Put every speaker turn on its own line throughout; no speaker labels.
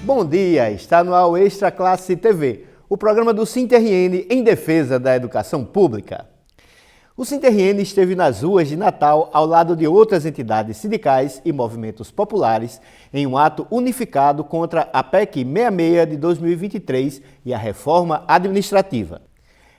Bom dia, está no ar o Extra Classe TV, o programa do SINTRN em defesa da educação pública. O SINTRN esteve nas ruas de Natal ao lado de outras entidades sindicais e movimentos populares em um ato unificado contra a PEC 66 de 2023 e a reforma administrativa.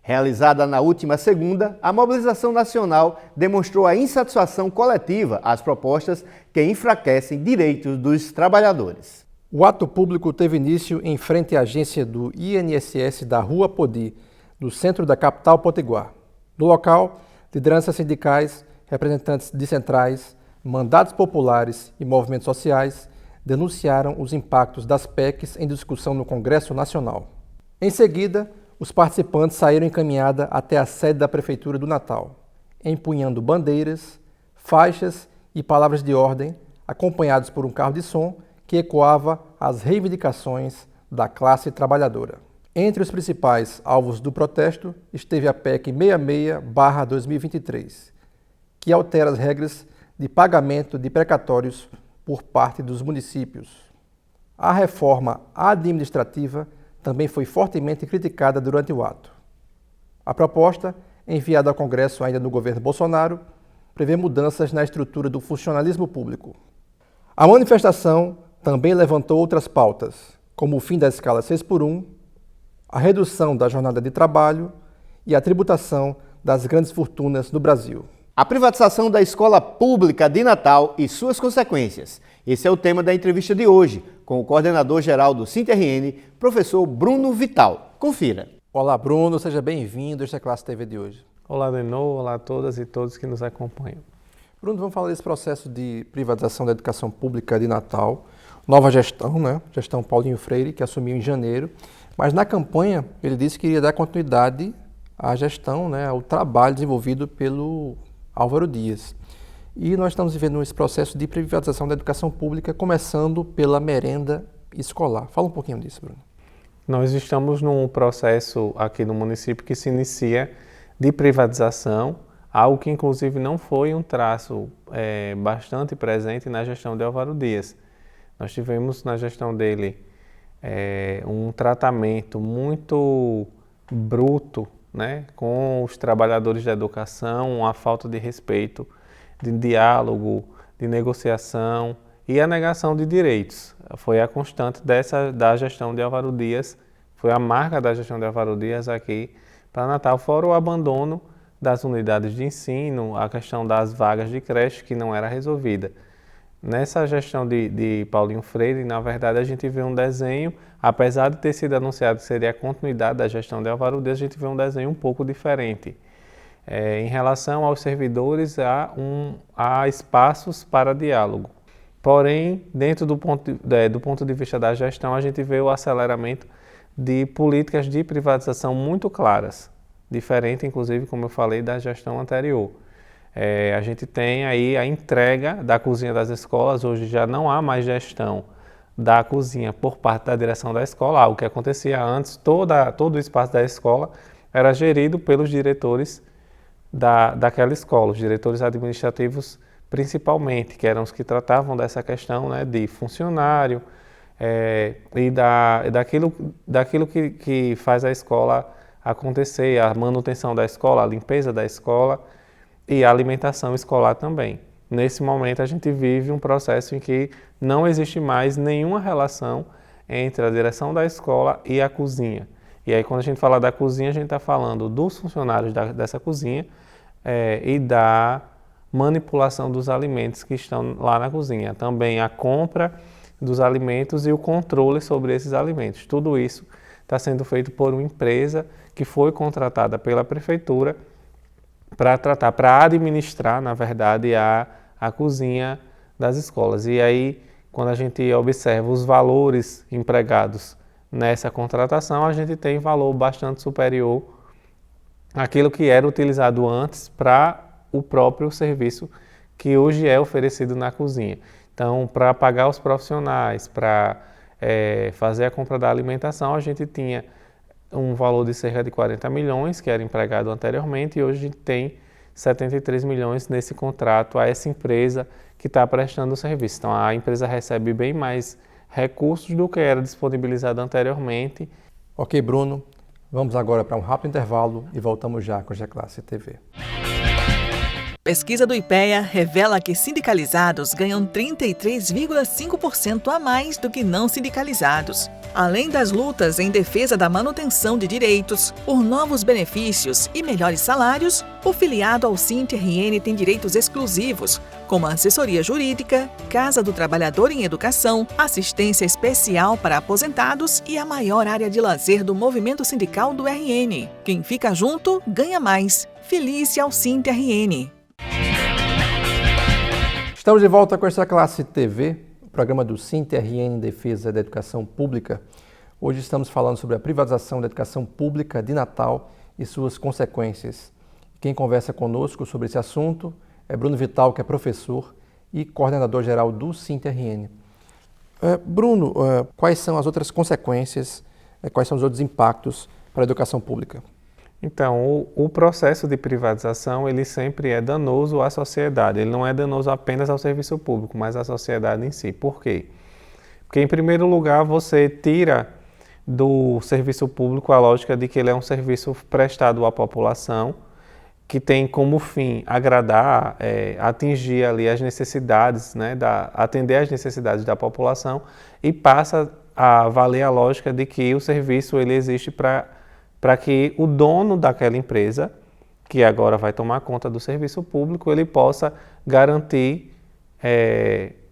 Realizada na última segunda, a mobilização nacional demonstrou a insatisfação coletiva às propostas que enfraquecem direitos dos trabalhadores.
O ato público teve início em frente à agência do INSS da Rua Podi, no centro da capital potiguar. No local, lideranças sindicais, representantes de centrais, mandatos populares e movimentos sociais denunciaram os impactos das PECs em discussão no Congresso Nacional. Em seguida, os participantes saíram em caminhada até a sede da Prefeitura do Natal, empunhando bandeiras, faixas e palavras de ordem, acompanhados por um carro de som que ecoava as reivindicações da classe trabalhadora. Entre os principais alvos do protesto esteve a PEC 66/2023, que altera as regras de pagamento de precatórios por parte dos municípios. A reforma administrativa também foi fortemente criticada durante o ato. A proposta, enviada ao Congresso ainda no governo Bolsonaro, prevê mudanças na estrutura do funcionalismo público. A manifestação também levantou outras pautas, como o fim da escala 6x1, a redução da jornada de trabalho e a tributação das grandes fortunas no Brasil.
A privatização da escola pública de Natal e suas consequências. Esse é o tema da entrevista de hoje, com o coordenador-geral do SINTRN, professor Bruno Vital. Confira.
Olá, Bruno, seja bem-vindo a esta Classe TV de hoje.
Olá, de novo, olá a todas e todos que nos acompanham.
Bruno, vamos falar desse processo de privatização da educação pública de Natal. Nova gestão, Gestão Paulinho Freire, que assumiu em janeiro. Mas na campanha ele disse que iria dar continuidade à gestão, ao trabalho desenvolvido pelo Álvaro Dias. E nós estamos vivendo esse processo de privatização da educação pública, começando pela merenda escolar. Fala um pouquinho disso, Bruno.
Nós estamos num processo aqui no município que se inicia de privatização, algo que inclusive não foi um traço bastante presente na gestão de Álvaro Dias. Nós tivemos na gestão dele um tratamento muito bruto, com os trabalhadores da educação, uma falta de respeito, de diálogo, de negociação e a negação de direitos. Foi a constante da gestão de Álvaro Dias, foi a marca da gestão de Álvaro Dias aqui para Natal, fora o abandono das unidades de ensino, a questão das vagas de creche que não era resolvida. Nessa gestão de Paulinho Freire, na verdade, a gente vê um desenho, apesar de ter sido anunciado que seria a continuidade da gestão de Álvaro Dias, a gente vê um desenho um pouco diferente. Em relação aos servidores, há espaços para diálogo. Porém, dentro do ponto de vista da gestão, a gente vê o aceleramento de políticas de privatização muito claras, diferente, inclusive, como eu falei, da gestão anterior. A gente tem aí a entrega da cozinha das escolas, hoje já não há mais gestão da cozinha por parte da direção da escola, algo que acontecia antes, todo o espaço da escola era gerido pelos diretores daquela escola, os diretores administrativos principalmente, que eram os que tratavam dessa questão de funcionário e daquilo que faz a escola acontecer, a manutenção da escola, a limpeza da escola, e a alimentação escolar também. Nesse momento a gente vive um processo em que não existe mais nenhuma relação entre a direção da escola e a cozinha. E aí quando a gente fala da cozinha, a gente está falando dos funcionários dessa cozinha e da manipulação dos alimentos que estão lá na cozinha. Também a compra dos alimentos e o controle sobre esses alimentos. Tudo isso está sendo feito por uma empresa que foi contratada pela prefeitura para administrar, na verdade, a cozinha das escolas. E aí, quando a gente observa os valores empregados nessa contratação, a gente tem valor bastante superior àquilo que era utilizado antes para o próprio serviço que hoje é oferecido na cozinha. Então, para pagar os profissionais, para fazer a compra da alimentação, a gente tinha um valor de cerca de 40 milhões, que era empregado anteriormente, e hoje a gente tem 73 milhões nesse contrato a essa empresa que está prestando o serviço. Então, a empresa recebe bem mais recursos do que era disponibilizado anteriormente.
Ok, Bruno, vamos agora para um rápido intervalo e voltamos já com a G-Classe TV.
Pesquisa do IPEA revela que sindicalizados ganham 33,5% a mais do que não sindicalizados. Além das lutas em defesa da manutenção de direitos, por novos benefícios e melhores salários, o filiado ao SINT-RN tem direitos exclusivos, como assessoria jurídica, Casa do Trabalhador em Educação, assistência especial para aposentados e a maior área de lazer do movimento sindical do RN. Quem fica junto, ganha mais. Filie-se ao SINT-RN.
Estamos de volta com essa Classe TV, o programa do SINT-RN em Defesa da Educação Pública. Hoje estamos falando sobre a privatização da educação pública de Natal e suas consequências. Quem conversa conosco sobre esse assunto é Bruno Vital, que é professor e coordenador-geral do SINT-RN. Bruno, quais são as outras consequências, quais são os outros impactos para a educação pública?
Então, o processo de privatização, ele sempre é danoso à sociedade. Ele não é danoso apenas ao serviço público, mas à sociedade em si. Por quê? Porque, em primeiro lugar, você tira do serviço público a lógica de que ele é um serviço prestado à população, que tem como fim agradar, atingir ali as necessidades, né, atender às necessidades da população, e passa a valer a lógica de que o serviço ele existe para que o dono daquela empresa, que agora vai tomar conta do serviço público, ele possa garantir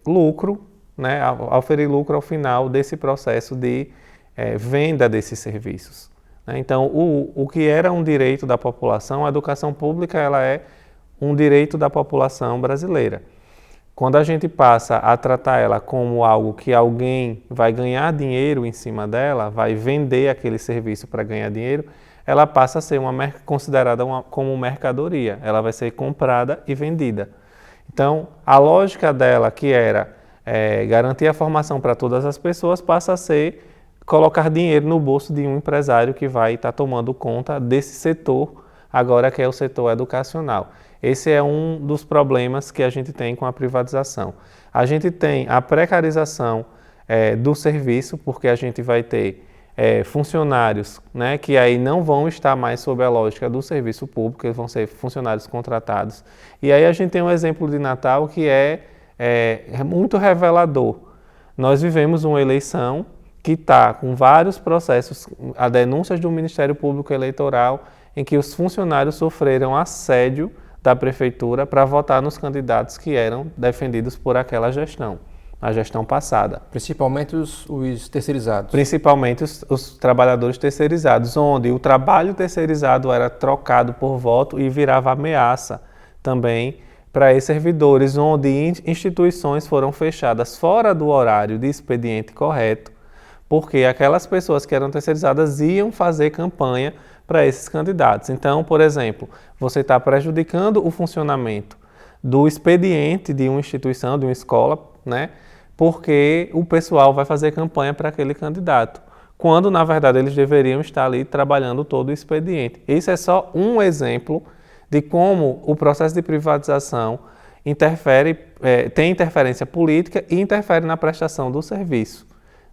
lucro, né, oferir lucro ao final desse processo de venda desses serviços. Então, o que era um direito da população, a educação pública ela é um direito da população brasileira. Quando a gente passa a tratar ela como algo que alguém vai ganhar dinheiro em cima dela, vai vender aquele serviço para ganhar dinheiro, ela passa a ser considerada como mercadoria. Ela vai ser comprada e vendida. Então, a lógica dela, que era garantir a formação para todas as pessoas, passa a ser colocar dinheiro no bolso de um empresário que vai estar tomando conta desse setor, agora que é o setor educacional. Esse é um dos problemas que a gente tem com a privatização. A gente tem a precarização do serviço, porque a gente vai ter funcionários, né, que aí não vão estar mais sob a lógica do serviço público, eles vão ser funcionários contratados. E aí a gente tem um exemplo de Natal que é muito revelador. Nós vivemos uma eleição que está com vários processos, a denúncias do Ministério Público Eleitoral, em que os funcionários sofreram assédio da prefeitura para votar nos candidatos que eram defendidos por aquela gestão, a gestão passada.
Principalmente os terceirizados.
Principalmente os trabalhadores terceirizados, onde o trabalho terceirizado era trocado por voto e virava ameaça também para esses servidores, onde instituições foram fechadas fora do horário de expediente correto, porque aquelas pessoas que eram terceirizadas iam fazer campanha para esses candidatos. Então, por exemplo, você está prejudicando o funcionamento do expediente de uma instituição, de uma escola, né? Porque o pessoal vai fazer campanha para aquele candidato, quando, na verdade, eles deveriam estar ali trabalhando todo o expediente. Esse é só um exemplo de como o processo de privatização tem interferência política e interfere na prestação do serviço,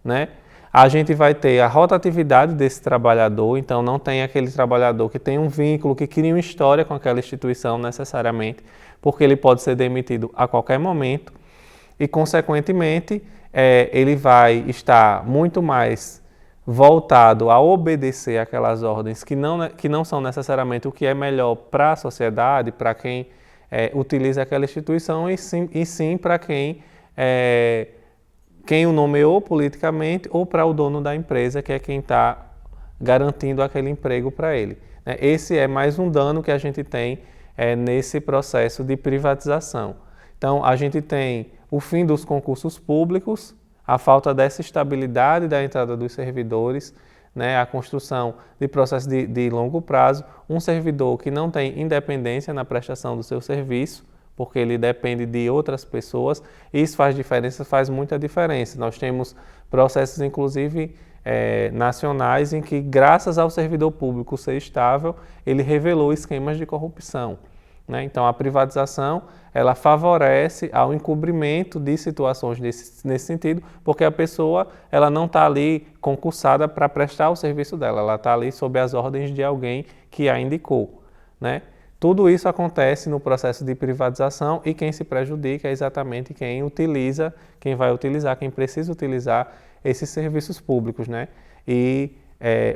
né? A gente vai ter a rotatividade desse trabalhador, então não tem aquele trabalhador que tem um vínculo, que cria uma história com aquela instituição necessariamente, porque ele pode ser demitido a qualquer momento e, consequentemente, ele vai estar muito mais voltado a obedecer aquelas ordens que não são necessariamente o que é melhor para a sociedade, para quem utiliza aquela instituição, e sim para quem o nomeou politicamente ou para o dono da empresa, que é quem está garantindo aquele emprego para ele. Esse é mais um dano que a gente tem nesse processo de privatização. Então, a gente tem o fim dos concursos públicos, a falta dessa estabilidade da entrada dos servidores, né, a construção de processos de longo prazo, um servidor que não tem independência na prestação do seu serviço, porque ele depende de outras pessoas, e isso faz muita diferença. Nós temos processos, inclusive, nacionais, em que, graças ao servidor público ser estável, ele revelou esquemas de corrupção. né? Então, a privatização, ela favorece ao encobrimento de situações nesse sentido, porque a pessoa ela não está ali concursada para prestar o serviço dela, ela está ali sob as ordens de alguém que a indicou, né? Tudo isso acontece no processo de privatização e quem se prejudica é exatamente quem vai utilizar, quem precisa utilizar esses serviços públicos, né? E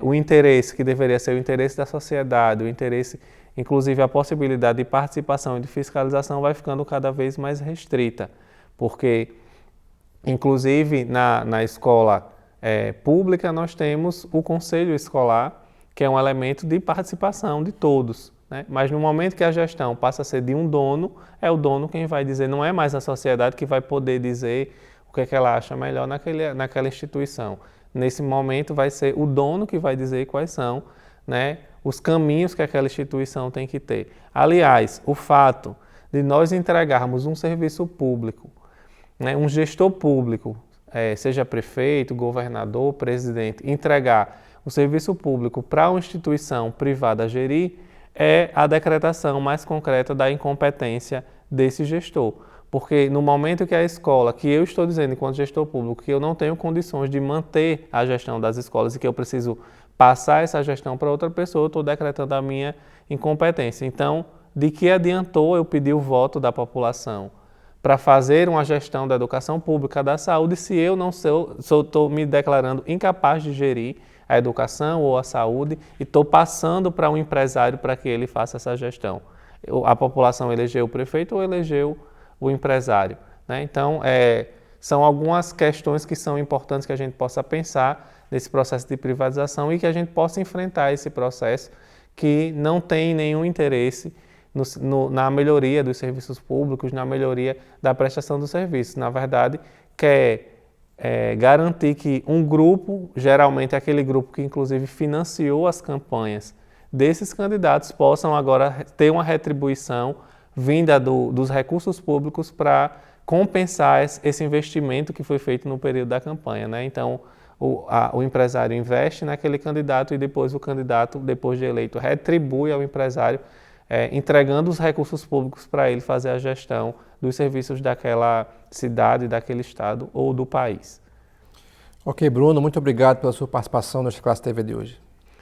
o interesse que deveria ser o interesse da sociedade, o interesse, inclusive a possibilidade de participação e de fiscalização vai ficando cada vez mais restrita, porque, inclusive, na escola pública nós temos o conselho escolar, que é um elemento de participação de todos, né? Mas no momento que a gestão passa a ser de um dono, é o dono quem vai dizer, não é mais a sociedade que vai poder dizer o que é que ela acha melhor naquela instituição. Nesse momento vai ser o dono que vai dizer quais são, né, os caminhos que aquela instituição tem que ter. Aliás, o fato de nós entregarmos um serviço público, né, um gestor público, seja prefeito, governador, presidente, entregar o serviço público para uma instituição privada gerir, é a decretação mais concreta da incompetência desse gestor. Porque no momento que a escola, que eu estou dizendo enquanto gestor público, que eu não tenho condições de manter a gestão das escolas e que eu preciso passar essa gestão para outra pessoa, eu estou decretando a minha incompetência. Então, de que adiantou eu pedir o voto da população para fazer uma gestão da educação pública, da saúde, se eu não estou me declarando incapaz de gerir a educação ou a saúde e estou passando para um empresário para que ele faça essa gestão. A população elegeu o prefeito ou elegeu o empresário, né? Então, são algumas questões que são importantes que a gente possa pensar nesse processo de privatização e que a gente possa enfrentar esse processo que não tem nenhum interesse na melhoria dos serviços públicos, na melhoria da prestação dos serviços. Na verdade, quer garantir que um grupo, geralmente aquele grupo que inclusive financiou as campanhas desses candidatos, possam agora ter uma retribuição vinda dos recursos públicos para compensar esse investimento que foi feito no período da campanha, né? Então, o empresário investe naquele candidato e depois o candidato, depois de eleito, retribui ao empresário, entregando os recursos públicos para ele fazer a gestão dos serviços daquela cidade, daquele estado ou do país.
Ok, Bruno, muito obrigado pela sua participação nesta Classe TV de hoje.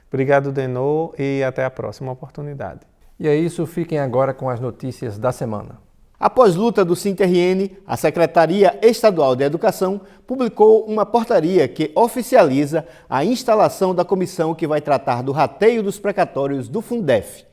Obrigado, Denô, e até a próxima oportunidade.
E é isso, fiquem agora com as notícias da semana.
Após luta do SINTRN, a Secretaria Estadual de Educação publicou uma portaria que oficializa a instalação da comissão que vai tratar do rateio dos precatórios do Fundef.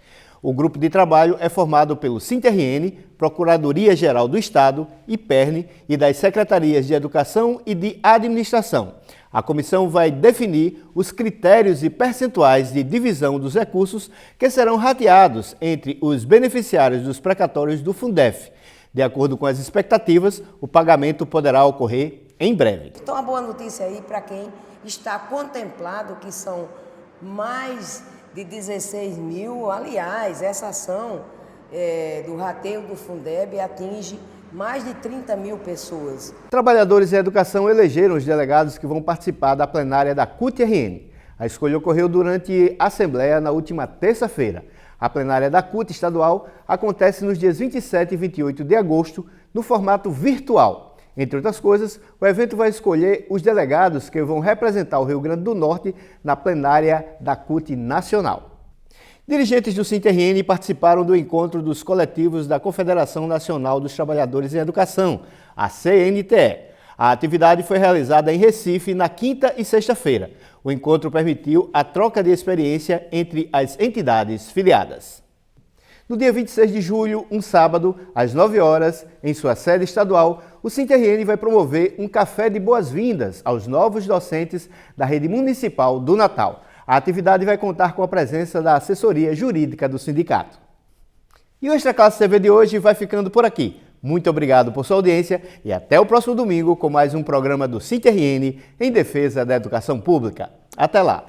O grupo de trabalho é formado pelo SINTRN, Procuradoria-Geral do Estado, IPERN e das Secretarias de Educação e de Administração. A comissão vai definir os critérios e percentuais de divisão dos recursos que serão rateados entre os beneficiários dos precatórios do Fundef. De acordo com as expectativas, o pagamento poderá ocorrer em breve.
Então, uma boa notícia aí para quem está contemplado, que são mais de 16 mil. Aliás, essa ação do rateio do Fundeb atinge mais de 30 mil pessoas.
Trabalhadores em educação elegeram os delegados que vão participar da plenária da CUT-RN. A escolha ocorreu durante a Assembleia na última terça-feira. A plenária da CUT estadual acontece nos dias 27 e 28 de agosto, no formato virtual. Entre outras coisas, o evento vai escolher os delegados que vão representar o Rio Grande do Norte na plenária da CUT nacional. Dirigentes do SINTRN participaram do encontro dos coletivos da Confederação Nacional dos Trabalhadores em Educação, a CNTE. A atividade foi realizada em Recife na quinta e sexta-feira. O encontro permitiu a troca de experiência entre as entidades filiadas. No dia 26 de julho, um sábado, às 9 horas, em sua sede estadual, o SINTRN vai promover um café de boas-vindas aos novos docentes da rede municipal do Natal. A atividade vai contar com a presença da assessoria jurídica do sindicato. E o Extra Classe TV de hoje vai ficando por aqui. Muito obrigado por sua audiência e até o próximo domingo com mais um programa do SINTRN em defesa da educação pública. Até lá!